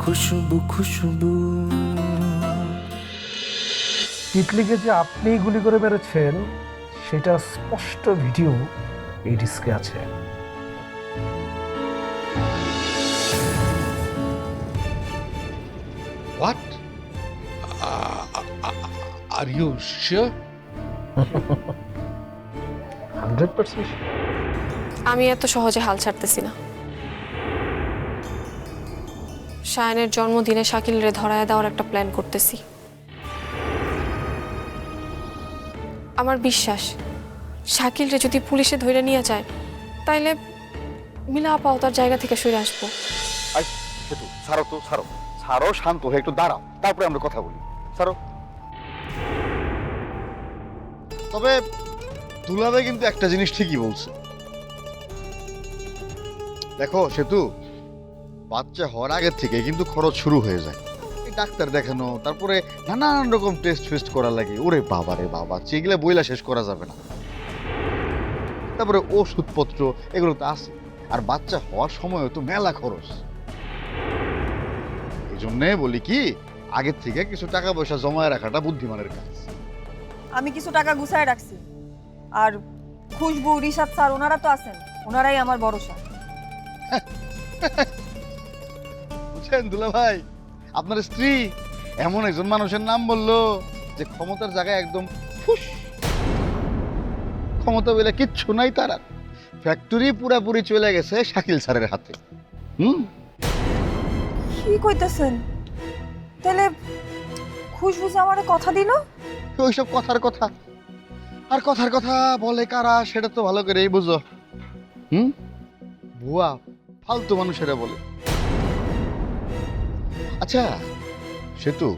খুশবু খুশবু। তিতলিকে যে আপনি গুলি করে মেরেছেন সেটা স্পষ্ট ভিডিও এই ডিস্কে আছে। What? Are you sure? 100% আমি এত সহজে হাল ছাড়তেছি না। শায়নের জন্মদিনে শাকিলরে ধরায় দেওয়ার একটা প্ল্যান করতেছি। আমার বিশ্বাস শাকিলরে যদি পুলিশে ধরে নিয়ে যায় তাইলে মিলা আপাও তার জায়গা থেকে সরে আসবো। সেতু ছাড়ো তো, ছাড়ো ছাড়ো, শান্ত হয়ে একটু দাঁড়াও, তারপরে আমরা কথা বলি। ছাড়ো। তবে দুলাভাই কিন্তু একটা জিনিস ঠিকই বলছে। দেখো সেতু, বাচ্চা হওয়ার আগের থেকে কিন্তু খরচ শুরু হয়ে যায়। এই ডাক্তার দেখানো, তারপরে নানান রকম টেস্ট ফেস্ট করা লাগে। ওরে বাবা রে বাবা, যেগুলো বইলা শেষ করা যাবে না। তারপরে ওষুধপত্র এগুলো তো আছে, আর বাচ্চা হওয়ার সময় তো মেলা খরচ। এই জন্যে বলি কি, আগের থেকে কিছু টাকা পয়সা জমায় রাখাটা বুদ্ধিমানের কাজ। আমি কিছু টাকা গুছায় রাখছি, আর খুশবু, রিশাদ স্যার ওনারা তো আছেন, ওনারাই আমার ভরসা। বুঝছেন দুলা ভাই, আপনার স্ত্রী এমন একজন মানুষের নাম বললো যে ক্ষমতার জায়গায় একদম ফুস। ক্ষমতা বলে কিচ্ছু নাই তার। ফ্যাক্টরি পুরাপুরি চলে গেছে শাকিল স্যারের হাতে। কি কইতেছেন? তাহলে খুশবু যে আমার কথা দিল? ওইসব কথার কথা, আর কথার কথা বলে কারা সেটা তো ভালো করেই বুঝো। ভুয়া ফালতু মানুষেরা বলে। আচ্ছা সেতু,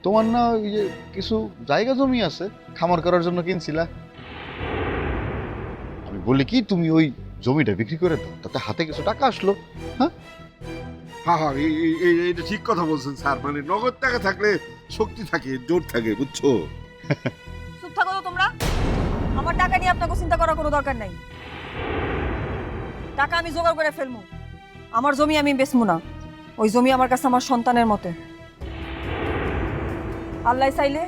তোমার না ওই যে কিছু জায়গা জমি আছে, খামার করার জন্য কিনছিলা? আমি বলি কি, তুমি ওই জমিটা বিক্রি করে দাও, তাতে হাতে কিছু টাকা আসলো। হ্যাঁ হ্যাঁ হ্যাঁ, এইটা ঠিক কথা বলছেন স্যার। মানে নগদ টাকা থাকলে শক্তি থাকে, জোর থাকে, বুঝছো? চুপ থাকো তো তোমরা। আমার টাকা নিয়ে আপনাকে চিন্তা করার কোনো দরকার নাই। টাকা আমি জোগাড় করে ফেলবো। আমার জমি আমি বেচবো না। ওই জমি আমার কাছে আমার সন্তানের মতো। আল্লাহ চাইলে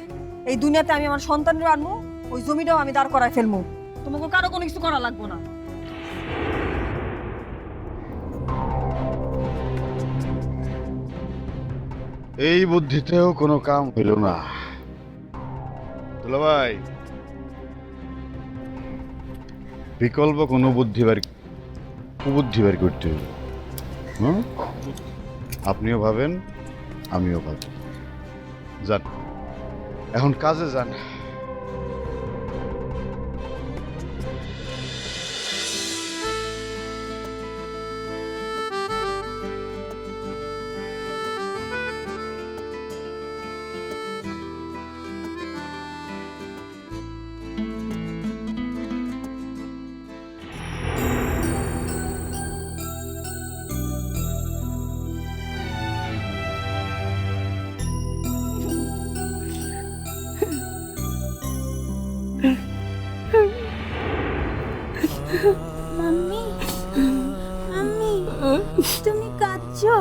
এই দুনিয়াতে আমি আমার সন্তানরা আনবো, ওই জমিটাও আমি দাঁড় করায় ফেলবো। তোমাকে কারো কোনো কিছু করা লাগবো না। এই বুদ্ধিতেও কোনো কাম হইল না দুলা ভাই। বিকল্প কোনো কুবুদ্ধি বের করতে হবে। আপনিও ভাবেন, আমিও ভাবি। যান এখন কাজে যান। মাম্মি, মাম্মি, তুমি কাঁদছো?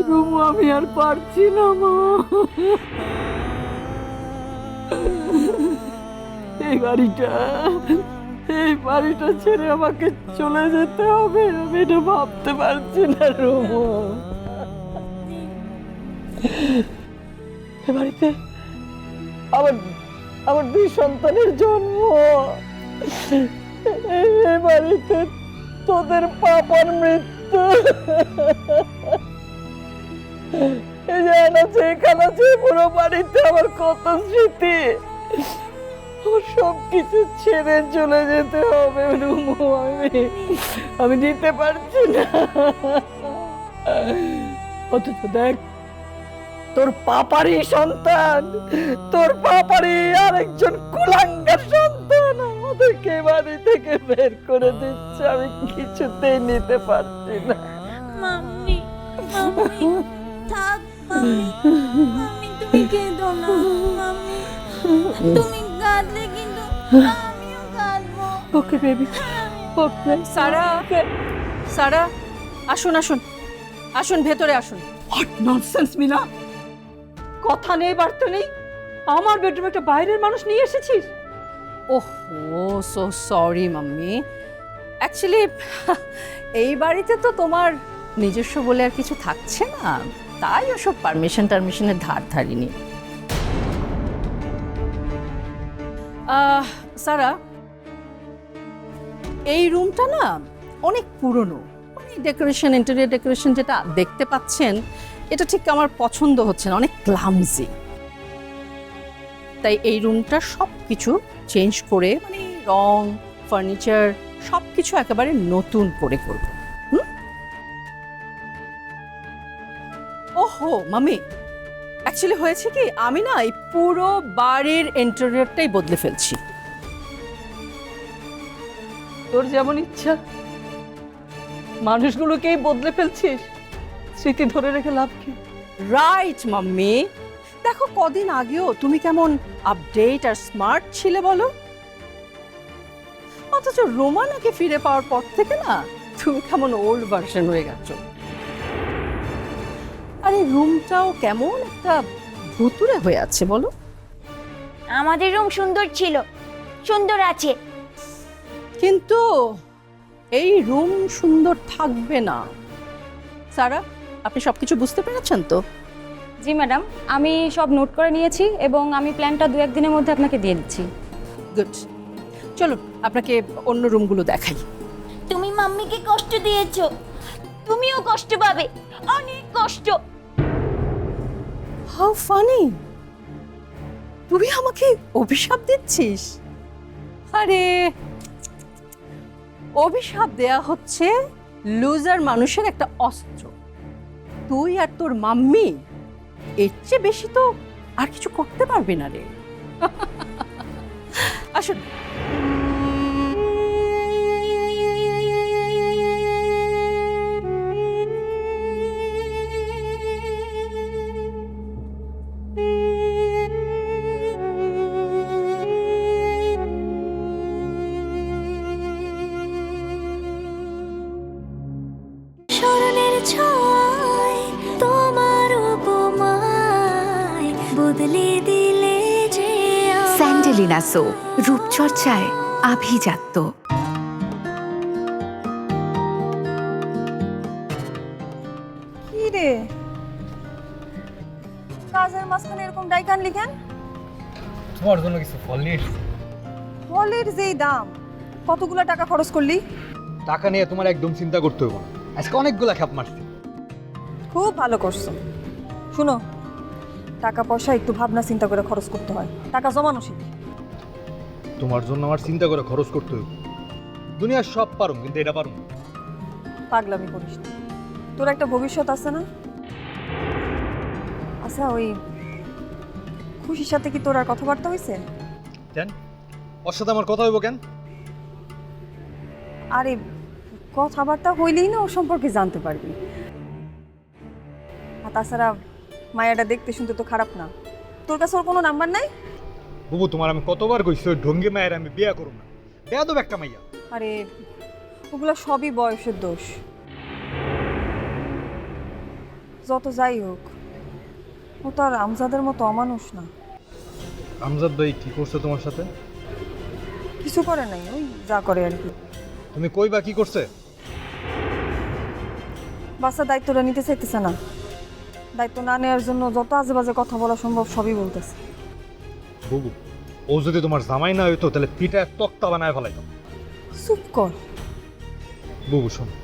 রুমু, আমি আর পারছি না মা। এই বাড়িটা ছেড়ে আমাকে চলে যেতে হবে। আমি এটা ভাবতে পারছি না রুমু। এ বাড়িতে আমার দুই সন্তানের জন্ম। এ বাড়িতে তোদের পাপার মৃত্যু। এই যে আছে, এখানে আছে, পুরো বাড়িতে আমার কত স্মৃতি। আমার সবকিছু ছেড়ে চলে যেতে হবে রুমু। আমি নিতে পারছি না। অথচ দেখ, তোর পাপারই সন্তান, তোর পাপারই আরেকজন কুলাঙ্গার সন্তান আমাদেরকে বাড়ি থেকে বের করে দিচ্ছে। আমি কিছুতেই নিতে পারছি না। মাম্মি, মাম্মি, থাক মাম্মি, মাম্মি তুমি কেঁদো না। মাম্মি, তুমি কাঁদলে কিন্তু আমিও কাঁদবো। ওকে বেবি, সারা, সারা, আসুন আসুন আসুন, ভেতরে আসুন। হোয়াট ননসেন্স মিলা, কথা নেই বার্তা নেই, আমার বেডরুমে একটা বাইরের মানুষ নিয়ে এসেছিস। ওহো, সো সরি মাম্মি। অ্যাকচুয়ালি এই বাড়িতে তো তোমার নিজস্ব বলে আর কিছু থাকছে না, তাই ওসব টারমিশনের ধার ধারিনি। সারা, এই রুমটা না অনেক পুরনো, ডেকোরেশন, ইন্টেরিয়র ডেকোরেশন যেটা দেখতে পাচ্ছেন, এটা ঠিক আমার পছন্দ হচ্ছে না, অনেক ক্লামজি। তাই এই রুমটা সব কিছু চেঞ্জ করে, মানে রং, ফার্নিচার সব কিছু একেবারে নতুন করে করব। ওহো মামি, অ্যাকচুয়ালি হয়েছে কি, আমি না এই পুরো বাড়ির ইন্টেরিয়রটাই বদলে ফেলছি। তোর যেমন ইচ্ছা, মানুষগুলোকেই বদলে ফেলছিস, স্মৃতি ধরে রেখে লাভ কি? রাইট মাম্মি, দেখো কদিন আগেও তুমি কেমন আপডেট আর স্মার্ট ছিলে বলো, অথচ রোমানাকে ফিরে পাওয়ার পর থেকে না তুমি কেমন ওল্ড ভার্সন হয়ে গেছো। আরে রুমটাও কেমন একটা ভুতুড়ে হয়ে আছে বলো। আমাদের রুম সুন্দর ছিল, সুন্দর আছে। কিন্তু এই রুম সুন্দর থাকবে না। সারা, আপনি সবকিছু বুঝতে পেরেছেন তো? জি ম্যাডাম, আমি সব নোট করে নিয়েছি এবং আমি প্ল্যানটা 2-1 দিনের মধ্যে আপনাকে দিয়ে দিচ্ছি। গুড, চলুন আপনাকে অন্য রুমগুলো দেখাই। তুমি মাম্মিকে কষ্ট দিয়েছো, তুমিও কষ্ট পাবে, অনেক কষ্ট। হাউ ফানি, তুই আমাকে অভিশাপ দিচ্ছিস? আরে অভিশাপ দেয়া হচ্ছে লুজার মানুষের একটা অস্ত্র। তুই আর তোর মাম্মি এর চেয়ে বেশি তো আর কিছু করতে পারবে না রে। আসুন। স্মরণের ছয় তোমার উপমায় বদলে দিলে যে স্যান্ডেলিনা সো, রূপচর্চায় আভিজাত্য। কি রে, কাজের মাঝখানে এরকম ডাইকান লিখেন? তোমার জন্য কিছু ফল নিয়ে এসেছি। ফলের যেই দাম, কতগুলো টাকা খরচ করলি? টাকা নিয়ে তোমার একদম চিন্তা করতে হবে না, আজকে অনেকগুলা খ্যাপ মারছি। খুব ভালো করছো। শুনো, টাকা পয়সা একটু ভাবনা চিন্তা করে খরচ করতে হয়, টাকা জমানো শিখ। তোমার জন্য আমার চিন্তা করে খরচ করতে হবে। দুনিয়ার সব পারুম, কিন্তু এটা পারুম না। পাগলামি করিস না, তোর একটা ভবিষ্যৎ আছে না? আচ্ছা, ওই খুশির সাথে কি তোর আর কথাবার্তা হয়েছে? কেন ওর সাথে আমার কথা হইব কেন? আরে কথাবার্তা হইলেই না ওর সম্পর্কে জানতে পারবি। আর তাছাড়া মায়াটা দেখতে শুনতে তো খারাপ না। তোর কাছে ওর কোনো নাম্বার নাই? বুবু, তোমার আমি কতবার কইছি ওই ঢঙ্গি মায়ের আমি বিয়া করব না, বেয়াদব একটা মাইয়া। আরে ওগুলো সবই বয়সের দোষ। যত যাই হোক, ও তো আর আমজাদের মতো অমানুষ না। আমজাদ ভাই কি করছে তোমার সাথে? কিছু করে নাই, ওই যা করে আর কি। তুমি কই বা কি করছে? বাচ্চা দায়িত্বটা নিতে চাইতেছে না, দায়িত্ব না নেওয়ার জন্য যত আজে বাজে কথা বলা সম্ভব সবই বলতেছে। বুবু, ও যদি তোমার জামাই না হইতো তাহলে পিঠায় তক্তা বানায় ফেলাইতো। চুপ কর। বুবু শোনো,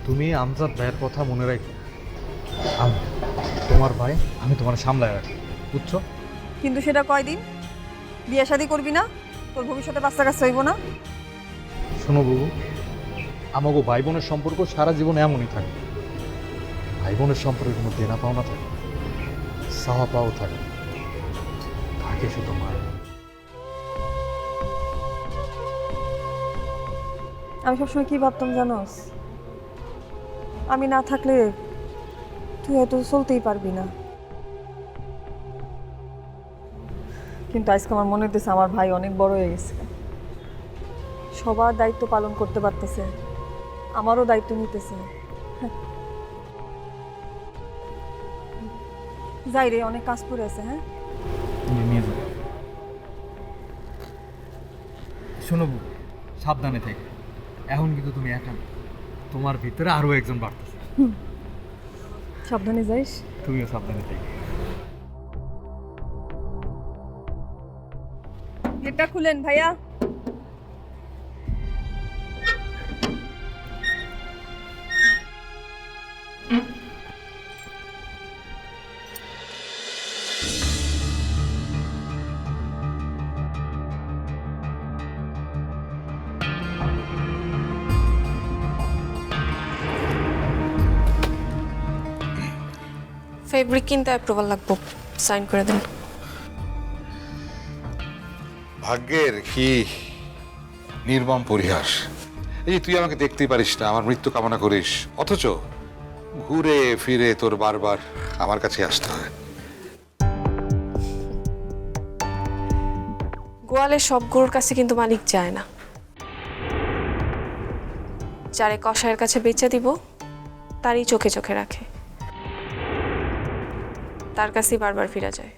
তুমি আমজাদ ভাইয়ের কথা মনে রাখো। আমি তোমার ভাই, আমি তোমার সামলায় রাখি, বুঝছো? কিন্তু সেটা কয়দিন? বিয়ে শাদী করবি না? তোর ভবিষ্যতে বাচ্চা কাচ্চা হইব না? শোনো বুবু, আমাকে ভাই বোনের সম্পর্ক সারা জীবন এমনই থাকে। ভাই বোনের সম্পর্কে কোনো দেনা পাওনা থাকে, চাওয়া পাও থাকে, থাকে শুধু মার। আমি সবসময় কি ভাবতাম জানোস? আমি না থাকলে তুই হয়তো চলতেই পারবি না। কিন্তু আজকে আমার মনে হইতেছে আমার ভাই অনেক বড় হয়ে গেছে। সবার দায়িত্ব পালন করতে পারতেছে, আমারও দায়িত্ব নিতেছে। যাই রে, অনেক কাজ পড়ে আছে। হ্যাঁ, নিয়ে যাবো। শোনো বউ, সাবধানে থেকে। এখন কিন্তু তুমি একা না, তোমার ভিতরে আরো একজন বাড়তেছে। সাবধানে যাইস। তুমিও সাবধানে থেকে। গেটটা খুলেন ভাইয়া। ফেব্রিক কিনতে অ্যাপ্রুভাল লাগবো, সাইন করে দেন। ভাগ্যের কি নির্মম পরিহাস! এই তুই আমাকে দেখতেই পারিস না, আমার মৃত্যু কামনা করিস, অথচ ঘুরে ফিরে তোর বারবার আমার কাছে আসতে হয়। গোয়ালের সব গরুর কাছে কিন্তু মালিক যায় না। যারে কসাইয়ের কাছে বেচে দিব তারই চোখে চোখে রাখে, তার কাছেই বারবার ফিরা যায়।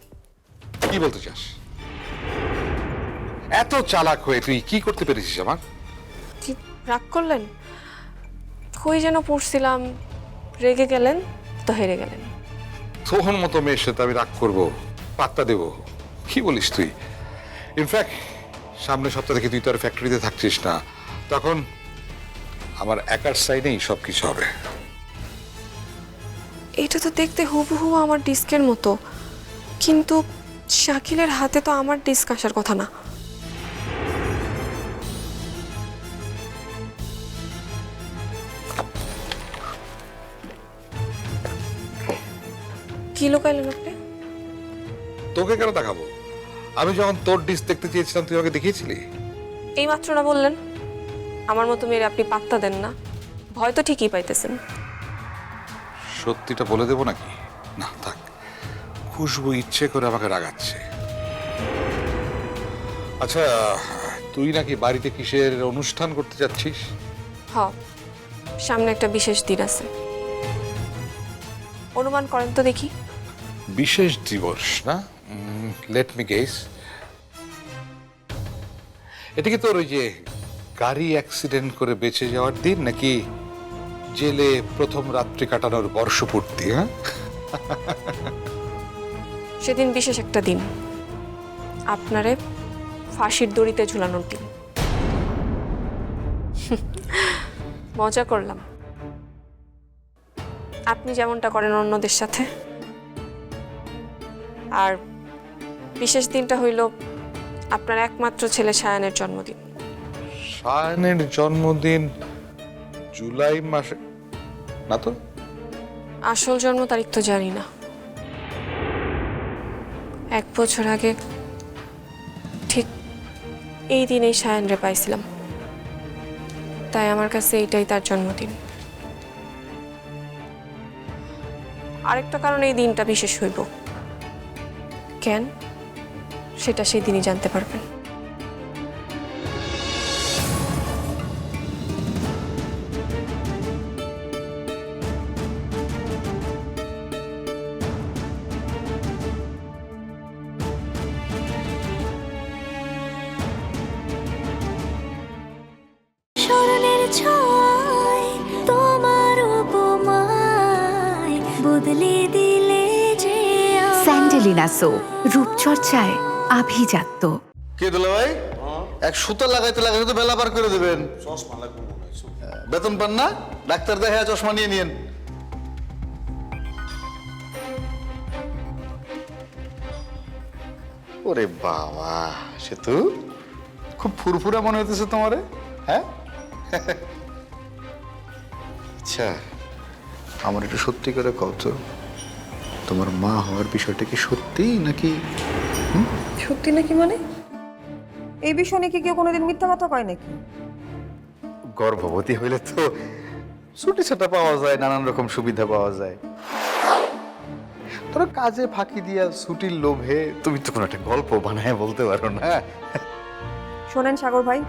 কি বলতে চাস? এত চালাক হয়ে তুই কি করতে পেরেছিস আমার? কি রাগ করলেন? কই যেন পড়ছিলাম, রেগে গেলেন তো হেরে গেলেন। তোহন মতো মেয়ের সাথে আমি রাগ করবো, পাত্তা দেব? কি বলিস তুই? ইনফ্যাক্ট সামনের সপ্তাহ থেকে তুই তো আর ফ্যাক্টরিতে থাকছিস না, তখন আমার একার সাইনেই সবকিছু হবে। এটা তো দেখতে হুবহু আমার ডিস্কের মতো, কিন্তু শাকিলের হাতে তো আমার ডিস্ক আসার কথা না। কি লুকাইলেন আপনি? তোকে কেন দেখাবো? আমি যখন তোর ডিস দেখতে চেয়েছিলাম তুই আমাকে দেখিয়েছিলি। এই মাত্র না বললেন আমার মতো মেয়ের আপনি পাত্তা দেন না, ভয় তো ঠিকই পাইতেছেন। সত্যিটা বলে দেবো নাকি? না থাক, খুশবু ইচ্ছে করে আমাকে রাগাচ্ছে। আচ্ছা, তুই নাকি বাড়িতে কিসের অনুষ্ঠান করতে যাচ্ছিস? হ, সামনে একটা বিশেষ দিন আছে। অনুমান করেন তো দেখি। বিশেষ দিবস না? Let me guess. এটা কি তোর ওই যে গাড়ি অ্যাক্সিডেন্ট করে বেঁচে যাওয়ার দিন, নাকি জেলে প্রথম রাত্রি কাটানোর বর্ষপূর্তি? হ্যাঁ, সেদিন বিশেষ একটা দিন, আপনারে ফাঁসির দড়িতে ঝুলানোর দিন। মজা করলাম। আপনি যেমনটা করেন অন্যদের সাথে। আর বিশেষ দিনটা হইল আপনার একমাত্র ছেলে সায়ানের জন্মদিন। সায়নের জন্মদিন জুলাই মাসে না তো? আসল জন্ম তারিখ তো জানি না। 1 বছর আগে ঠিক এই দিনেই সায়ানরে পাইছিলাম, তাই আমার কাছে এইটাই তার জন্মদিন। আরেকটা কারণে এই দিনটা বিশেষ হইব। কেন, সেটা সেই দিনই জানতে পারবেন। স্মরণের ছোঁয়ায় তোমার উপমায় বদলে দিলে যে স্যান্ডেলিনা সো, রূপচর্চায় আভিজাত্য। কে দিল ভাই? এক সুতা লাগাইতে লাগাইতে তো বেলা পার করে দেবেন। বেতন পান না? ডাক্তার দেখে চশমা নিয়ে নিয়েন। ওরে বাবা, সেতু খুব ফুরফুরা মনে হইতেছে তোমারে। হ্যাঁ, আচ্ছা আমার একটু সত্যি করে কত, তোমার মা হওয়ার বিষয়টা কি সত্যি নাকি? সত্যি নাকি মানে? এই বিষয় নিয়ে কি কেউ কোনোদিন মিথ্যা কথা কয় নাকি? গর্ভবতী হইলে তো ছুটি ছাটা পাওয়া যায়, নানান রকম সুবিধা পাওয়া যায়। তোরা কাজে ফাঁকি দিয়া ছুটির লোভে তুমি তো কোনো একটা গল্প বানায় বলতে পারো না। শোনেন সাগর ভাই,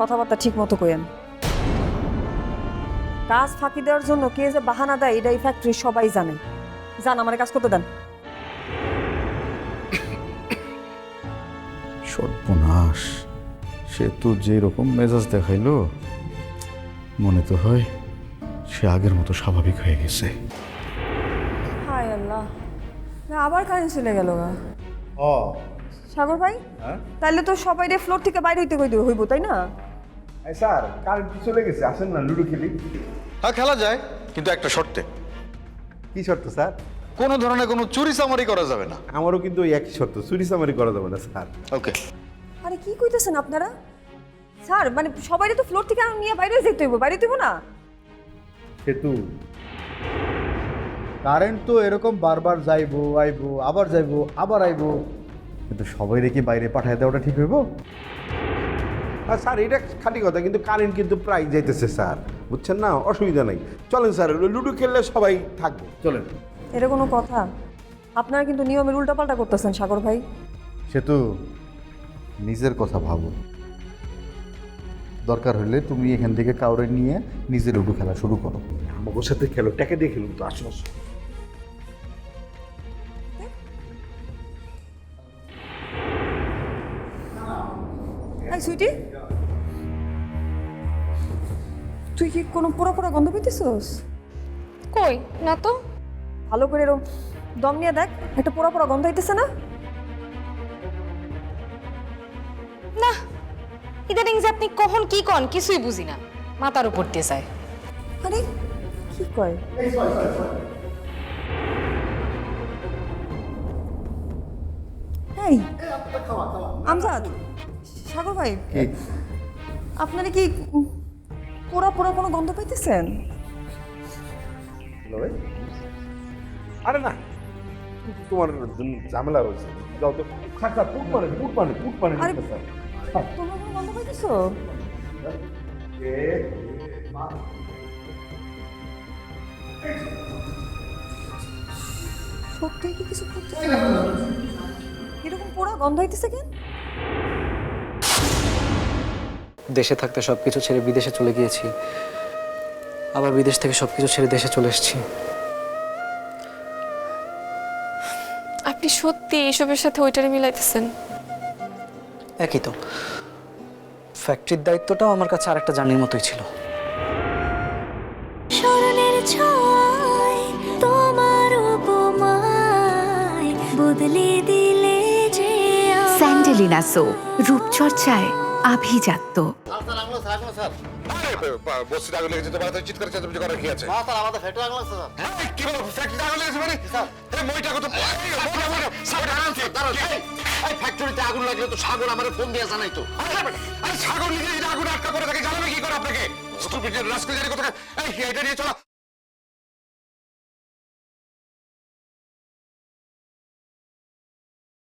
কথাবার্তা ঠিক মতো কইেন। কাজ ফাঁকি দেওয়ার জন্য কে যে বাহানা দেয় এটা এই ফ্যাক্টরির সবাই জানে। জান, আমার কাজ করতে দেন। সর্বনাশ, সে তো যেরকম মেজাজ দেখাইলো মনে তো হয় সে আগের মতো স্বাভাবিক হয়ে গেছে। হায় আল্লাহ, আবার কারেন্ট চলে গেল গা। ও সাগর ভাই, তাইলে তো সবাই ফ্লোর থেকে বাইরে হইতে হইব, তাই না? স্যার কারেন্ট চলে গেছে, আসেন না লুডো খেলি। হ্যাঁ, খেলা যায়, কিন্তু একটা শর্তে। কি শর্ত স্যার? কোনো ধরনের কোনো চুরি চামারি করা যাবে না। আমারও কিন্তু ওই একই শর্ত, চুরি চামারি করা যাবে না স্যার। ওকে। আরে কি কইতেছেন আপনারা? স্যার মানে সবাই তো ফ্লোর থেকে নিয়ে বাইরে যেতে হইব, বাইরে হইব না? সেতু, কারেন্ট তো এরকম বারবার যাইবো আইবো, আবার যাইবো আবার আইবো, কিন্তু সবাই রেখে বাইরে পাঠায় দেওয়াটা ঠিক হইব? আর স্যার এটা খাঁটি কথা, কিন্তু কারেন্ট কিন্তু প্রায় যাইতেছে স্যার, বুঝছেন না? অসুবিধা নাই, চলেন স্যার, লুডো খেললে সবাই থাকবো, চলেন। এটা কোনো কথা? আপনারা কিন্তু নিয়মের উল্টাপাল্টা করতেছেন সাগর ভাই। সে তো নিজের কথা ভাবো, দরকার হলে তুমি এখান থেকে কাউরে নিয়ে নিজের লুডো খেলা শুরু করো। আমাকে সাথে খেলো, ট্যাকে দিয়ে খেলুন তো, আসো আসো। এই সুইটি, তুই কি কোনো পোড়া পোড়া গন্ধ পেতেছস? কই না তো। ভালো করে এরকম দম নিয়ে দেখ, একটা পোড়া পোড়া গন্ধ হইতেছে না? না, ইদানিং যে আপনি কখন কি কন কিছুই বুঝি না, মাথার উপর দিয়ে যায়। আরে কি কয়? এই আমজাদ, সাগর ভাই, আপনারা কি পোড়া পোড়া কোনো গন্ধ পাইতেছেন? আরে না, তোমার ঝামেলা রয়েছে, যাও তো। স্যার স্যার, পুট মানে পুট মানে পুট মানে আরে স্যার। তোমরা কোনো গন্ধ পাইতেছো? সত্যি কি কিছু করতেছে? এরকম পোড়া গন্ধ হইতেছে কেন? দেশে থাকতে সবকিছু ছেড়ে বিদেশে চলে গিয়েছি, আবার বিদেশ থেকে সবকিছু ছেড়ে দেশে চলে এসেছি। আপনি সত্যি এসবের সাথে ওইটারে মিলাইতেছেন? একই তো, ফ্যাক্টরির দায়িত্বটাও আমার কাছে আরেকটা জার্নির মতোই ছিল। স্মরণের ছয় তোমার উপমায় বদলে দিলে যে স্যান্ডেলিনা সো, রূপচর্চায় আভিজাত্য। বস্তিতে আগুন লেগেছে, তোমার হাতে চিৎকার চেঁচামেচি করার কি আছে? আমাদের ফ্যাক্টরি আগুন লাগছে স্যার। হ্যাঁ, কি বলো? ফ্যাক্টরিতে আগুন লেগেছে মানে? এই মইটা কত? এই ফ্যাক্টরিতে আগুন লাগলে তো সাগর আমারে ফোন দিয়ে জানাই তো। আরে সাগর নিজে আগুন আটকা পড়ে থাকে, জানাবে কি করে আপনাকে? স্টুপিড রাস্কেল জানি কোথায়? এই এটা নিয়ে চলো।